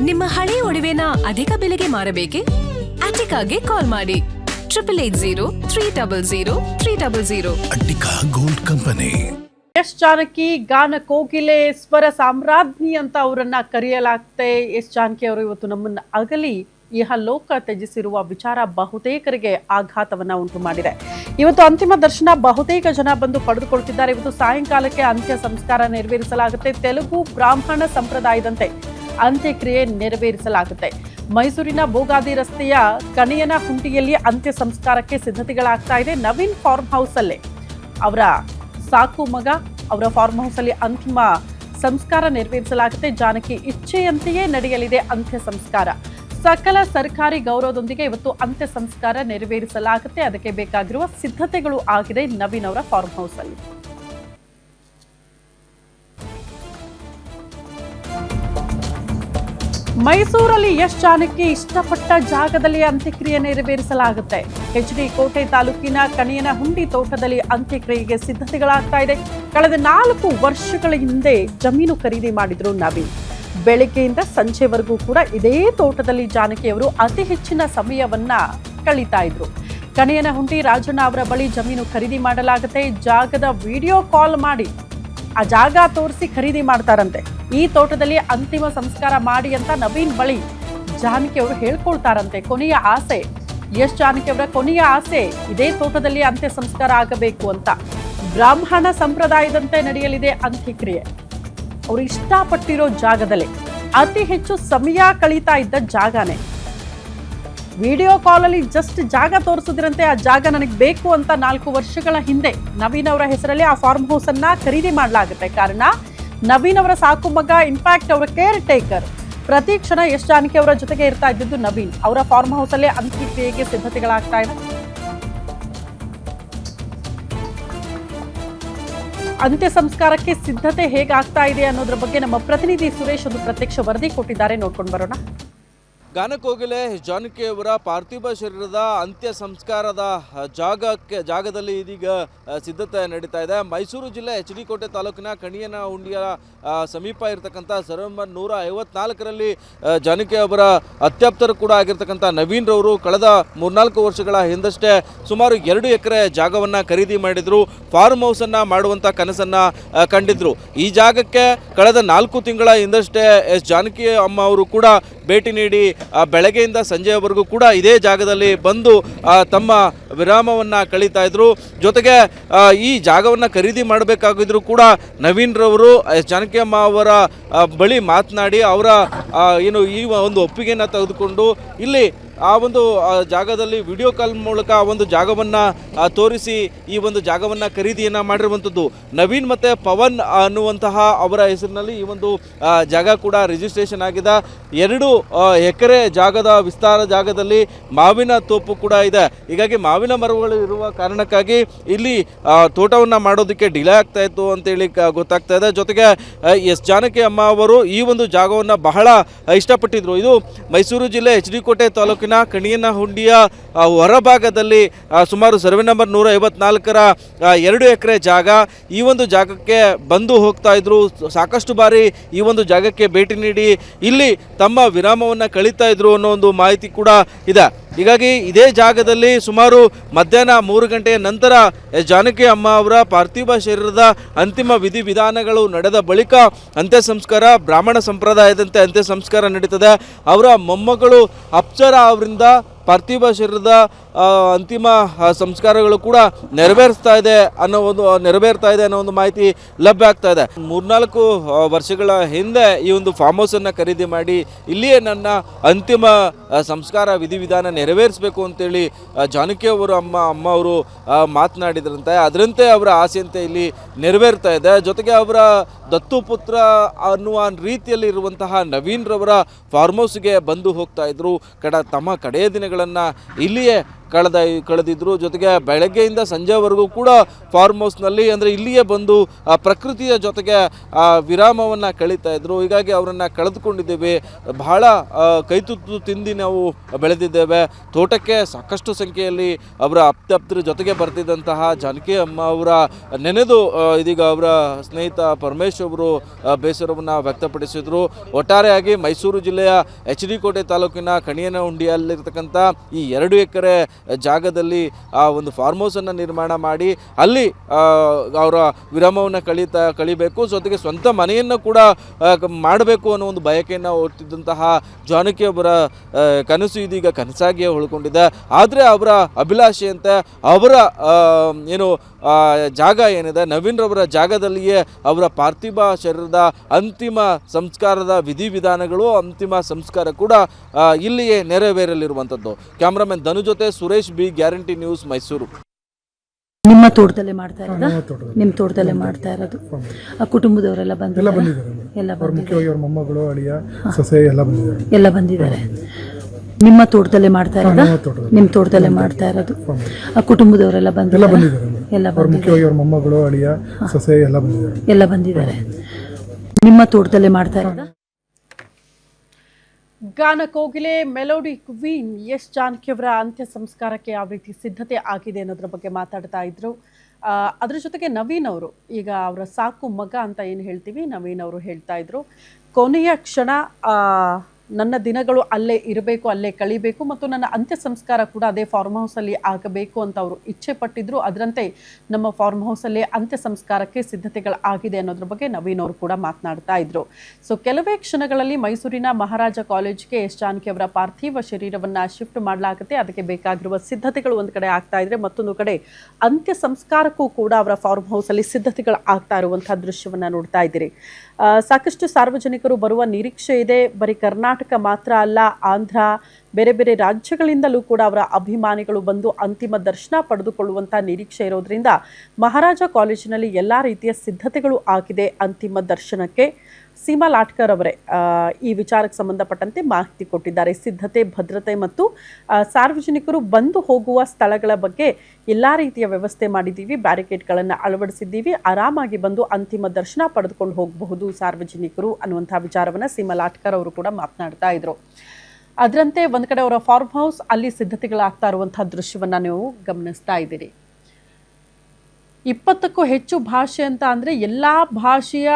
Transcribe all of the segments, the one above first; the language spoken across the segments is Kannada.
ನಿಮ್ಮ ಹಳೆ ಒಡವೆನ ಅಧಿಕ ಬೆಲೆಗೆ ಮಾರಬೇಕೆ? ಅಟಿಕಾಗೆ ಕಾಲ್ ಮಾಡಿ 8880 Attica gold company. S Janaki ಗಾನ ಕೋಗಿಲೆ ಸ್ವರ ಸಾಮ್ರಾಜ್ಞಿ ಅಂತ ಅವರನ್ನ ಕರೆಯಲಾಗ್ತೆ. ಎಸ್ ಜಾನಕಿ ಅವರು ಇವತ್ತು ನಮ್ಮನ್ನ ಅಗಲಿ ಇಹಲೋಕ ತ್ಯಜಿಸಿರುವ ವಿಚಾರ ಬಹುತೇಕರಿಗೆ ಆಘಾತವನ್ನ ಉಂಟು ಮಾಡಿದೆ. ಇವತ್ತು ಅಂತಿಮ ದರ್ಶನ ಬಹುತೇಕ ಜನ ಬಂದು ಪಡೆದುಕೊಳ್ತಿದ್ದಾರೆ. ಇವತ್ತು ಸಾಯಂಕಾಲಕ್ಕೆ ಅಂತ್ಯ ಸಂಸ್ಕಾರ ನೆರವೇರಿಸಲಾಗುತ್ತೆ. ತೆಲುಗು ಬ್ರಾಹ್ಮಣ ಸಂಪ್ರದಾಯದಂತೆ ಅಂತ್ಯಕ್ರಿಯೆ ನೆರವೇರಿಸಲಾಗುತ್ತೆ. ಮೈಸೂರಿನ ಬೋಗಾದಿ ರಸ್ತೆಯ ಕಣಿಯನಹುಂಡಿಯಲ್ಲಿ ಅಂತ್ಯ ಸಂಸ್ಕಾರಕ್ಕೆ ಸಿದ್ಧತೆಗಳಾಗ್ತಾ ಇದೆ. ನವೀನ್ ಫಾರ್ಮ್ ಹೌಸ್ ಅಲ್ಲೇ ಅವರ ಸಾಕು ಮಗ ಅವರ ಫಾರ್ಮ್ ಹೌಸ್ ಅಲ್ಲಿ ಅಂತಿಮ ಸಂಸ್ಕಾರ ನೆರವೇರಿಸಲಾಗುತ್ತೆ. ಜಾನಕಿ ಇಚ್ಛೆಯಂತೆಯೇ ನಡೆಯಲಿದೆ ಅಂತ್ಯ ಸಂಸ್ಕಾರ. ಸಕಲ ಸರ್ಕಾರಿ ಗೌರವದೊಂದಿಗೆ ಇವತ್ತು ಅಂತ್ಯ ಸಂಸ್ಕಾರ ನೆರವೇರಿಸಲಾಗುತ್ತೆ. ಅದಕ್ಕೆ ಬೇಕಾಗಿರುವ ಸಿದ್ಧತೆಗಳು ಆಗಿದೆ ನವೀನ್ ಅವರ ಫಾರ್ಮ್ ಹೌಸ್ ಅಲ್ಲಿ. ಮೈಸೂರಲ್ಲಿ ಎಸ್ ಜಾನಕಿ ಇಷ್ಟಪಟ್ಟ ಜಾಗದಲ್ಲಿ ಅಂತ್ಯಕ್ರಿಯೆ ನೆರವೇರಿಸಲಾಗುತ್ತೆ. HD ಕೋಟೆ ತಾಲೂಕಿನ ಕಣಿಯನಹುಂಡಿ ತೋಟದಲ್ಲಿ ಅಂತ್ಯಕ್ರಿಯೆಗೆ ಸಿದ್ಧತೆಗಳಾಗ್ತಾ ಇದೆ. ಕಳೆದ 4 ವರ್ಷಗಳ ಹಿಂದೆ ಜಮೀನು ಖರೀದಿ ಮಾಡಿದ್ರು ನವೀನ್. ಬೆಳಗ್ಗೆಯಿಂದ ಸಂಜೆವರೆಗೂ ಕೂಡ ಇದೇ ತೋಟದಲ್ಲಿ ಜಾನಕಿ ಅವರು ಅತಿ ಹೆಚ್ಚಿನ ಸಮಯವನ್ನ ಕಳೀತಾ ಇದ್ರು. ಕಣಿಯನಹುಂಡಿ ರಾಜಣ್ಣ ಅವರ ಬಳಿ ಜಮೀನು ಖರೀದಿ ಮಾಡಲಾಗುತ್ತೆ. ಜಾಗದ ವಿಡಿಯೋ ಕಾಲ್ ಮಾಡಿ ಆ ಜಾಗ ತೋರಿಸಿ ಖರೀದಿ ಮಾಡ್ತಾರಂತೆ. ಈ ತೋಟದಲ್ಲಿ ಅಂತಿಮ ಸಂಸ್ಕಾರ ಮಾಡಿ ಅಂತ ನವೀನ್ ಬಳಿ ಜಾನಕಿ ಅವರು ಹೇಳ್ಕೊಳ್ತಾರಂತೆ. ಕೊನೆಯ ಆಸೆ ಎಸ್ ಜಾನಕಿ ಅವರ ಕೊನೆಯ ಆಸೆ ಇದೇ ತೋಟದಲ್ಲಿ ಅಂತ್ಯ ಸಂಸ್ಕಾರ ಆಗಬೇಕು ಅಂತ. ಬ್ರಾಹ್ಮಣ ಸಂಪ್ರದಾಯದಂತೆ ನಡೆಯಲಿದೆ ಅಂತ್ಯಕ್ರಿಯೆ. ಅವರು ಇಷ್ಟಪಟ್ಟಿರೋ ಜಾಗದಲ್ಲೇ ಅತಿ ಹೆಚ್ಚು ಸಮಯ ಕಳೀತಾ ಇದ್ದ ಜಾಗನೇ. ವಿಡಿಯೋ ಕಾಲಲ್ಲಿ ಜಸ್ಟ್ ಜಾಗ ತೋರಿಸಿದ್ರಂತೆ ಆ ಜಾಗ ನನಗೆ ಬೇಕು ಅಂತ 4 ವರ್ಷಗಳ ಹಿಂದೆ ನವೀನ್ ಅವರ ಹೆಸರಲ್ಲಿ ಆ ಫಾರ್ಮ್ ಹೌಸ್ ಅನ್ನ ಖರೀದಿ ಮಾಡಲಾಗುತ್ತೆ. ಕಾರಣ ನವೀನ್ ಅವರ ಸಾಕು ಮಗ, ಇನ್ಫ್ಯಾಕ್ಟ್ ಅವರ ಕೇರ್ ಟೇಕರ್ ಪ್ರತಿ ಕ್ಷಣ ಎಸ್ ಜಾನಕಿ ಅವರ ಜೊತೆಗೆ ಇರ್ತಾ ಇದ್ದಿದ್ದು ನವೀನ್. ಅವರ ಫಾರ್ಮ್ ಹೌಸ್ ಅಲ್ಲೇ ಅಂತ್ಯಕ್ರಿಯೆಗೆ ಸಿದ್ಧತೆಗಳಾಗ್ತಾ ಇದೆ. ಅಂತ್ಯ ಸಂಸ್ಕಾರಕ್ಕೆ ಸಿದ್ಧತೆ ಹೇಗಾಗ್ತಾ ಇದೆ ಅನ್ನೋದ್ರ ಬಗ್ಗೆ ನಮ್ಮ ಪ್ರತಿನಿಧಿ ಸುರೇಶ್ ಒಂದು ಪ್ರತ್ಯಕ್ಷ ವರದಿ ಕೊಟ್ಟಿದ್ದಾರೆ, ನೋಡ್ಕೊಂಡು ಬರೋಣ. ಗಾನಕೋಗಿಲೆ ಜಾನಕಿಯವರ ಪಾರ್ಥಿವ ಶರೀರದ ಅಂತ್ಯ ಸಂಸ್ಕಾರದ ಜಾಗದಲ್ಲಿ ಇದೀಗ ಸಿದ್ಧತೆ ನಡೀತಾ ಇದೆ. ಮೈಸೂರು ಜಿಲ್ಲೆ HD ಕೋಟೆ ತಾಲೂಕಿನ ಕಣಿಯನಹುಂಡಿಯ ಸಮೀಪ ಇರತಕ್ಕಂಥ ಸೆಪ್ಟೆಂಬರ್ 154ರಲ್ಲಿ ಜಾನಕಿಯವರ ಅತ್ಯಾಪ್ತರು ಕೂಡ ಆಗಿರ್ತಕ್ಕಂಥ ನವೀನ್ ರವರು ಕಳೆದ 3-4 ವರ್ಷಗಳ ಹಿಂದಷ್ಟೇ ಸುಮಾರು 2 ಎಕರೆ ಜಾಗವನ್ನು ಖರೀದಿ ಮಾಡಿದ್ರು. ಫಾರ್ಮ್ ಹೌಸನ್ನು ಮಾಡುವಂಥ ಕನಸನ್ನು ಕಂಡಿದ್ರು. ಈ ಜಾಗಕ್ಕೆ ಕಳೆದ 4 ತಿಂಗಳ ಹಿಂದಷ್ಟೇ ಎಸ್ ಜಾನಕಿ ಅಮ್ಮ ಅವರು ಕೂಡ ಭೇಟಿ ನೀಡಿ ಬೆಳಗ್ಗೆಯಿಂದ ಸಂಜೆಯವರೆಗೂ ಕೂಡ ಇದೇ ಜಾಗದಲ್ಲಿ ಬಂದು ತಮ್ಮ ವಿರಾಮವನ್ನು ಕಳೀತಾ ಇದ್ರು. ಜೊತೆಗೆ ಈ ಜಾಗವನ್ನು ಖರೀದಿ ಮಾಡಬೇಕಾಗಿದ್ರು ಕೂಡ ನವೀನ್ ರವರು ಜಾನಕಿ ಅಮ್ಮ ಅವರ ಬಳಿ ಮಾತನಾಡಿ ಅವರ ಏನು ಈ ಒಂದು ಒಪ್ಪಿಗೆಯನ್ನು ತೆಗೆದುಕೊಂಡು ಇಲ್ಲಿ ಆ ಒಂದು ಜಾಗದಲ್ಲಿ ವಿಡಿಯೋ ಕಾಲ್ ಮೂಲಕ ಒಂದು ಜಾಗವನ್ನು ತೋರಿಸಿ ಈ ಒಂದು ಜಾಗವನ್ನು ಖರೀದಿಯನ್ನು ಮಾಡಿರುವಂಥದ್ದು. ನವೀನ್ ಮತ್ತು ಪವನ್ ಅನ್ನುವಂತಹ ಅವರ ಹೆಸರಿನಲ್ಲಿ ಈ ಒಂದು ಜಾಗ ಕೂಡ ರಿಜಿಸ್ಟ್ರೇಷನ್ ಆಗಿದೆ. 2 ಎಕರೆ ಜಾಗದ ವಿಸ್ತಾರ ಜಾಗದಲ್ಲಿ ಮಾವಿನ ತೋಪು ಕೂಡ ಇದೆ. ಹೀಗಾಗಿ ಮಾವಿನ ಮರಗಳು ಇರುವ ಕಾರಣಕ್ಕಾಗಿ ಇಲ್ಲಿ ತೋಟವನ್ನು ಮಾಡೋದಕ್ಕೆ ಡಿಲೇ ಆಗ್ತಾ ಇತ್ತು ಅಂತೇಳಿ ಗೊತ್ತಾಗ್ತಾ ಇದೆ. ಜೊತೆಗೆ ಎಸ್ ಜಾನಕಿ ಅಮ್ಮ ಅವರು ಈ ಒಂದು ಜಾಗವನ್ನು ಬಹಳ ಇಷ್ಟಪಟ್ಟಿದ್ರು. ಇದು ಮೈಸೂರು ಜಿಲ್ಲೆ HD ಕೋಟೆ ತಾಲೂಕಿನ ಕಣಿಯನಹುಂಡಿಯ ಹೊರಭಾಗದಲ್ಲಿ ಸುಮಾರು ಸರ್ವೆ ನಂಬರ್ 154ರ 2 ಎಕರೆ ಜಾಗ. ಈ ಒಂದು ಜಾಗಕ್ಕೆ ಬಂದು ಹೋಗ್ತಾ ಇದ್ರು. ಸಾಕಷ್ಟು ಬಾರಿ ಈ ಒಂದು ಜಾಗಕ್ಕೆ ಭೇಟಿ ನೀಡಿ ಇಲ್ಲಿ ತಮ್ಮ ವಿರಾಮವನ್ನು ಕಳೀತಾ ಇದ್ರು ಅನ್ನೋ ಒಂದು ಮಾಹಿತಿ ಕೂಡ ಇದೆ. ಹೀಗಾಗಿ ಇದೇ ಜಾಗದಲ್ಲಿ ಸುಮಾರು ಮಧ್ಯಾಹ್ನ 3 ಗಂಟೆಯ ನಂತರ ಜಾನಕಿ ಅಮ್ಮ ಅವರ ಪಾರ್ಥಿವ ಶರೀರದ ಅಂತಿಮ ವಿಧಿವಿಧಾನಗಳು ನಡೆದ ಬಳಿಕ ಅಂತ್ಯ ಸಂಸ್ಕಾರ ಬ್ರಾಹ್ಮಣ ಸಂಪ್ರದಾಯದಂತೆ ಅಂತ್ಯ ಸಂಸ್ಕಾರ ನಡೀತದೆ. ಅವರ ಮೊಮ್ಮಗಳು ಅಪ್ಸರ ಅವರಿಂದ ಪಾರ್ಥಿವ ಶರೀರದ ಅಂತಿಮ ಸಂಸ್ಕಾರಗಳು ಕೂಡ ನೆರವೇರ್ತಾ ಇದೆ ಅನ್ನೋ ಒಂದು ಮಾಹಿತಿ ಲಭ್ಯ ಆಗ್ತಾ ಇದೆ. 3-4 ವರ್ಷಗಳ ಹಿಂದೆ ಈ ಒಂದು ಫಾರ್ಮ್ ಹೌಸನ್ನು ಖರೀದಿ ಮಾಡಿ ಇಲ್ಲಿಯೇ ನನ್ನ ಅಂತಿಮ ಸಂಸ್ಕಾರ ವಿಧಿವಿಧಾನ ನೆರವೇರಿಸಬೇಕು ಅಂತೇಳಿ ಜಾನಕಿ ಅವರು ಅಮ್ಮ ಅವರು ಮಾತನಾಡಿದ್ರಂತೆ. ಅದರಂತೆ ಅವರ ಆಸೆಯಂತೆ ಇಲ್ಲಿ ನೆರವೇರ್ತಾ ಇದೆ. ಜೊತೆಗೆ ಅವರ ದತ್ತು ಪುತ್ರ ಅನ್ನುವ ರೀತಿಯಲ್ಲಿ ಇರುವಂತಹ ನವೀನ್ ರವರ ಫಾರ್ಮ್ ಹೌಸ್ಗೆ ಬಂದು ಹೋಗ್ತಾ ಇದ್ರು. ತಮ್ಮ ಕಡೆಯ ದಿನಗಳನ್ನು ಇಲ್ಲಿಯೇ ಕಳೆದಿದ್ರು. ಜೊತೆಗೆ ಬೆಳಗ್ಗೆಯಿಂದ ಸಂಜೆವರೆಗೂ ಕೂಡ ಫಾರ್ಮ್ ಹೌಸ್ನಲ್ಲಿ ಅಂದರೆ ಇಲ್ಲಿಯೇ ಬಂದು ಪ್ರಕೃತಿಯ ಜೊತೆಗೆ ವಿರಾಮವನ್ನು ಕಳೀತಾ ಇದ್ರು. ಹೀಗಾಗಿ ಅವರನ್ನು ಕಳೆದುಕೊಂಡಿದ್ದೇವೆ. ಬಹಳ ಕೈತುತ್ತು ತಿಂದು ನಾವು ಬೆಳೆದಿದ್ದೇವೆ. ತೋಟಕ್ಕೆ ಸಾಕಷ್ಟು ಸಂಖ್ಯೆಯಲ್ಲಿ ಅವರ ಅಪ್ತಪ್ತರ ಜೊತೆಗೆ ಬರ್ತಿದ್ದಂತಹ ಜಾನಕಿ ಅಮ್ಮ ಅವರ ನೆನೆದು ಇದೀಗ ಅವರ ಸ್ನೇಹಿತ ಪರಮೇಶ್ ಅವರು ಬೇಸರವನ್ನು ವ್ಯಕ್ತಪಡಿಸಿದರು. ಒಟ್ಟಾರೆಯಾಗಿ ಮೈಸೂರು ಜಿಲ್ಲೆಯ HD ಕೋಟೆ ತಾಲೂಕಿನ ಕಣಿಯನಹುಂಡಿಯಲ್ಲಿರ್ತಕ್ಕಂಥ ಈ 2 ಎಕರೆ ಜಾಗದಲ್ಲಿ ಒಂದು ಫಾರ್ಮ್ ಹೌಸನ್ನು ನಿರ್ಮಾಣ ಮಾಡಿ ಅಲ್ಲಿ ಅವರ ವಿರಾಮವನ್ನು ಕಳಿಬೇಕು, ಜೊತೆಗೆ ಸ್ವಂತ ಮನೆಯನ್ನು ಕೂಡ ಮಾಡಬೇಕು ಅನ್ನೋ ಒಂದು ಬಯಕೆಯನ್ನು ಹೊತ್ತಿದ್ದಂತಹ ಜಾನಕಿ ಅವರ ಕನಸು ಇದೀಗ ಕನಸಾಗಿಯೇ ಉಳ್ಕೊಂಡಿದೆ. ಆದರೆ ಅವರ ಅಭಿಲಾಷೆಯಂತೆ ಅವರ ಏನು ಜಾಗ ಏನಿದೆ ನವೀನ್ ರವರ ಜಾಗದಲ್ಲಿಯೇ ಅವರ ಪಾರ್ಥಿವ ಶರೀರದ ಅಂತಿಮ ಸಂಸ್ಕಾರದ ವಿಧಿವಿಧಾನಗಳು, ಅಂತಿಮ ಸಂಸ್ಕಾರ ಕೂಡ ಇಲ್ಲಿಯೇ ನೆರವೇರಲಿರುವಂಥದ್ದು. ಕ್ಯಾಮ್ರಾಮನ್ ಧನು ಜೊತೆ Suresh B, guarantee news, Mysuru. ನಿಮ್ಮ ತೋಟದಲ್ಲೇ ಮಾಡ್ತಾ ಇರೋದಾ? ನಿಮ್ಮ ತೋಟದಲ್ಲೇ ಮಾಡ್ತಾ ಇರೋದು. ಆ ಕುಟುಂಬದವರೆಲ್ಲ ಬಂದಿದ್ದಾರೆ? ಎಲ್ಲ ಮುಖ್ಯವಾಗಿ ಅವ್ರ ಮೊಮ್ಮಗಳು, ಅಳಿಯ, ಸೊಸೆ ಎಲ್ಲ ಬಂದಿದ್ದಾರೆ. ನಿಮ್ಮ ತೋಟದಲ್ಲೇ ಮಾಡ್ತಾ ಇರೋದಾ? ನಿಮ್ಮ ತೋಟದಲ್ಲೇ ಮಾಡ್ತಾ ಇರೋದು. ಆ ಕುಟುಂಬದವರೆಲ್ಲ ಬಂದಿದ್ದಾರೆ? ಎಲ್ಲ ಮುಖ್ಯವಾಗಿ ಅವ್ರ ಮೊಮ್ಮಗಳು, ಅಳಿಯ, ಸೊಸೆ ಎಲ್ಲ ಬಂದಿದ್ದಾರೆ. ನಿಮ್ಮ ತೋಟದಲ್ಲೇ ಮಾಡ್ತಾ ಇರೋದಾ? ಗಾನ ಕೋಗಿಲೆ ಮೆಲೋಡಿ ಕ್ವೀನ್ ಎಸ್ ಜಾನಕಿ ಅವರ ಅಂತ್ಯ ಸಂಸ್ಕಾರಕ್ಕೆ ಯಾವ ರೀತಿ ಸಿದ್ಧತೆ ಆಗಿದೆ ಅನ್ನೋದ್ರ ಬಗ್ಗೆ ಮಾತಾಡ್ತಾ ಇದ್ರು. ಅದ್ರ ಜೊತೆಗೆ ನವೀನ್ ಅವರು, ಈಗ ಅವರ ಸಾಕು ಮಗ ಅಂತ ಏನು ಹೇಳ್ತೀವಿ, ನವೀನ್ ಅವರು ಹೇಳ್ತಾ ಇದ್ರು ಕೊನೆಯ ಕ್ಷಣ ನನ್ನ ದಿನಗಳು ಅಲ್ಲೇ ಇರಬೇಕು, ಅಲ್ಲೇ ಕಳಿಬೇಕು ಮತ್ತು ನನ್ನ ಅಂತ್ಯ ಸಂಸ್ಕಾರ ಕೂಡ ಅದೇ ಫಾರ್ಮ್ ಹೌಸಲ್ಲಿ ಆಗಬೇಕು ಅಂತ ಅವರು ಇಚ್ಛೆ ಪಟ್ಟಿದ್ರು. ಅದರಂತೆ ನಮ್ಮ ಫಾರ್ಮ್ ಹೌಸಲ್ಲೇ ಅಂತ್ಯ ಸಂಸ್ಕಾರಕ್ಕೆ ಸಿದ್ಧತೆಗಳು ಆಗಿದೆ ಅನ್ನೋದ್ರ ಬಗ್ಗೆ ನವೀನ್ ಅವರು ಕೂಡ ಮಾತನಾಡ್ತಾ ಇದ್ರು. ಸೊ ಕೆಲವೇ ಕ್ಷಣಗಳಲ್ಲಿ ಮೈಸೂರಿನ ಮಹಾರಾಜ ಕಾಲೇಜ್ಗೆ ಎಸ್ ಜಾನಕಿ ಅವರ ಪಾರ್ಥಿವ ಶರೀರವನ್ನು ಶಿಫ್ಟ್ ಮಾಡಲಾಗುತ್ತೆ. ಅದಕ್ಕೆ ಬೇಕಾಗಿರುವ ಸಿದ್ಧತೆಗಳು ಒಂದು ಕಡೆ ಆಗ್ತಾ ಇದ್ರೆ, ಮತ್ತೊಂದು ಕಡೆ ಅಂತ್ಯ ಸಂಸ್ಕಾರಕ್ಕೂ ಕೂಡ ಅವರ ಫಾರ್ಮ್ ಹೌಸಲ್ಲಿ ಸಿದ್ಧತೆಗಳು ಆಗ್ತಾ ಇರುವಂತಹ ದೃಶ್ಯವನ್ನ ನೋಡ್ತಾ ಇದ್ದೀರಿ. ಸಾಕಷ್ಟು ಸಾರ್ವಜನಿಕರು ಬರುವ ನಿರೀಕ್ಷೆ ಇದೆ. ಬರೀ ಕರ್ನಾಟಕ ಮಾತ್ರ ಅಲ್ಲ, ಆಂಧ್ರ, ಬೇರೆ ಬೇರೆ ರಾಜ್ಯಗಳಿಂದಲೂ ಕೂಡ ಅವರ ಅಭಿಮಾನಿಗಳು ಬಂದು ಅಂತಿಮ ದರ್ಶನ ಪಡೆದುಕೊಳ್ಳುವಂಥ ನಿರೀಕ್ಷೆ ಇರೋದ್ರಿಂದ ಮಹಾರಾಜ ಕಾಲೇಜಿನಲ್ಲಿ ಎಲ್ಲ ರೀತಿಯ ಸಿದ್ಧತೆಗಳು ಆಗಿದೆ ಅಂತಿಮ ದರ್ಶನಕ್ಕೆ. ಸೀಮಾ ಲಾಟ್ಕರ್ ಅವರೇ ಈ ವಿಚಾರಕ್ಕೆ ಸಂಬಂಧಪಟ್ಟಂತೆ ಮಾಹಿತಿ ಕೊಟ್ಟಿದ್ದಾರೆ. ಸಿದ್ಧತೆ, ಭದ್ರತೆ ಮತ್ತು ಸಾರ್ವಜನಿಕರು ಬಂದು ಹೋಗುವ ಸ್ಥಳಗಳ ಬಗ್ಗೆ ಎಲ್ಲ ರೀತಿಯ ವ್ಯವಸ್ಥೆ ಮಾಡಿದ್ದೀವಿ, ಬ್ಯಾರಿಕೇಡ್ಗಳನ್ನು ಅಳವಡಿಸಿದ್ದೀವಿ, ಆರಾಮಾಗಿ ಬಂದು ಅಂತಿಮ ದರ್ಶನ ಪಡೆದುಕೊಂಡು ಹೋಗಬಹುದು ಸಾರ್ವಜನಿಕರು ಅನ್ನುವಂಥ ವಿಚಾರವನ್ನು ಸೀಮಾ ಲಾಟ್ಕರ್ ಅವರು ಕೂಡ ಮಾತನಾಡ್ತಾ ಇದ್ರು. ಅದರಂತೆ ಒಂದು ಕಡೆ ಅವರ ಫಾರ್ಮ್ ಹೌಸ್ ಅಲ್ಲಿ ಸಿದ್ಧತೆಗಳಾಗ್ತಾ ಇರುವಂತಹ ದೃಶ್ಯವನ್ನು ನೀವು ಗಮನಿಸ್ತಾ ಇದ್ದೀರಿ. 20ಕ್ಕೂ ಹೆಚ್ಚು ಭಾಷೆ ಅಂತ ಅಂದರೆ ಎಲ್ಲ ಭಾಷೆಯ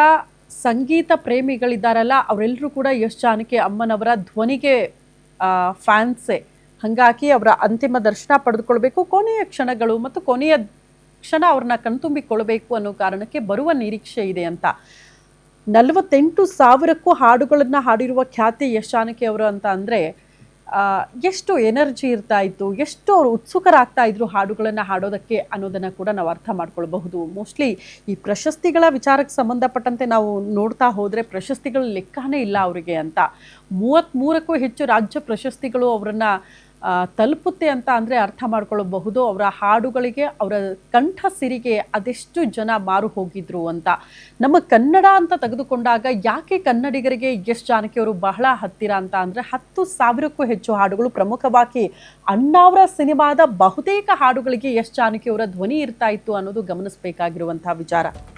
ಸಂಗೀತ ಪ್ರೇಮಿಗಳಿದ್ದಾರಲ್ಲ ಅವರೆಲ್ಲರೂ ಕೂಡ ಎಸ್ ಜಾನಕಿ ಅಮ್ಮನವರ ಧ್ವನಿಗೆ ಫ್ಯಾನ್ಸೇ. ಹಾಗಾಗಿ ಅವರ ಅಂತಿಮ ದರ್ಶನ ಪಡೆದುಕೊಳ್ಬೇಕು, ಕೊನೆಯ ಕ್ಷಣಗಳು ಮತ್ತು ಕೊನೆಯ ಕ್ಷಣ ಅವ್ರನ್ನ ಕಣ್ತುಂಬಿಕೊಳ್ಬೇಕು ಅನ್ನೋ ಕಾರಣಕ್ಕೆ ಬರುವ ನಿರೀಕ್ಷೆ ಇದೆ ಅಂತ. 48,000ಕ್ಕೂ ಹಾಡುಗಳನ್ನು ಹಾಡಿರುವ ಖ್ಯಾತಿ ಎಸ್ ಜಾನಕಿ ಅವರು ಅಂತ ಅಂದರೆ ಎಷ್ಟು ಎನರ್ಜಿ ಇರ್ತಾ ಇತ್ತು, ಎಷ್ಟು ಅವರು ಉತ್ಸುಕರಾಗ್ತಾ ಇದ್ರು ಹಾಡುಗಳನ್ನು ಹಾಡೋದಕ್ಕೆ ಅನ್ನೋದನ್ನು ಕೂಡ ನಾವು ಅರ್ಥ ಮಾಡ್ಕೊಳ್ಬಹುದು. ಮೋಸ್ಟ್ಲಿ ಈ ಪ್ರಶಸ್ತಿಗಳ ವಿಚಾರಕ್ಕೆ ಸಂಬಂಧಪಟ್ಟಂತೆ ನಾವು ನೋಡ್ತಾ ಹೋದರೆ ಪ್ರಶಸ್ತಿಗಳ ಲೆಕ್ಕನೇ ಇಲ್ಲ ಅವರಿಗೆ ಅಂತ. 33ಕ್ಕೂ ಹೆಚ್ಚು ರಾಜ್ಯ ಪ್ರಶಸ್ತಿಗಳು ಅವರನ್ನು ತಲುಪುತ್ತೆ ಅಂತ ಅಂದರೆ ಅರ್ಥ ಮಾಡ್ಕೊಳ್ಳಬಹುದು. ಅವರ ಹಾಡುಗಳಿಗೆ, ಅವರ ಕಂಠ ಸಿರಿಗೆ ಅದೆಷ್ಟು ಜನ ಮಾರು ಹೋಗಿದ್ರು ಅಂತ. ನಮ್ಮ ಕನ್ನಡ ಅಂತ ತೆಗೆದುಕೊಂಡಾಗ ಯಾಕೆ ಕನ್ನಡಿಗರಿಗೆ ಎಸ್ ಜಾನಕಿ ಅವರು ಬಹಳ ಹತ್ತಿರ ಅಂತ ಅಂದರೆ 10,000ಕ್ಕೂ ಹೆಚ್ಚು ಹಾಡುಗಳು, ಪ್ರಮುಖವಾಗಿ ಅಣ್ಣಾವರ ಸಿನಿಮಾದ ಬಹುತೇಕ ಹಾಡುಗಳಿಗೆ ಎಸ್ ಜಾನಕಿ ಅವರ ಧ್ವನಿ ಇರ್ತಾ ಇತ್ತು ಅನ್ನೋದು ಗಮನಿಸಬೇಕಾಗಿರುವಂಥ ವಿಚಾರ.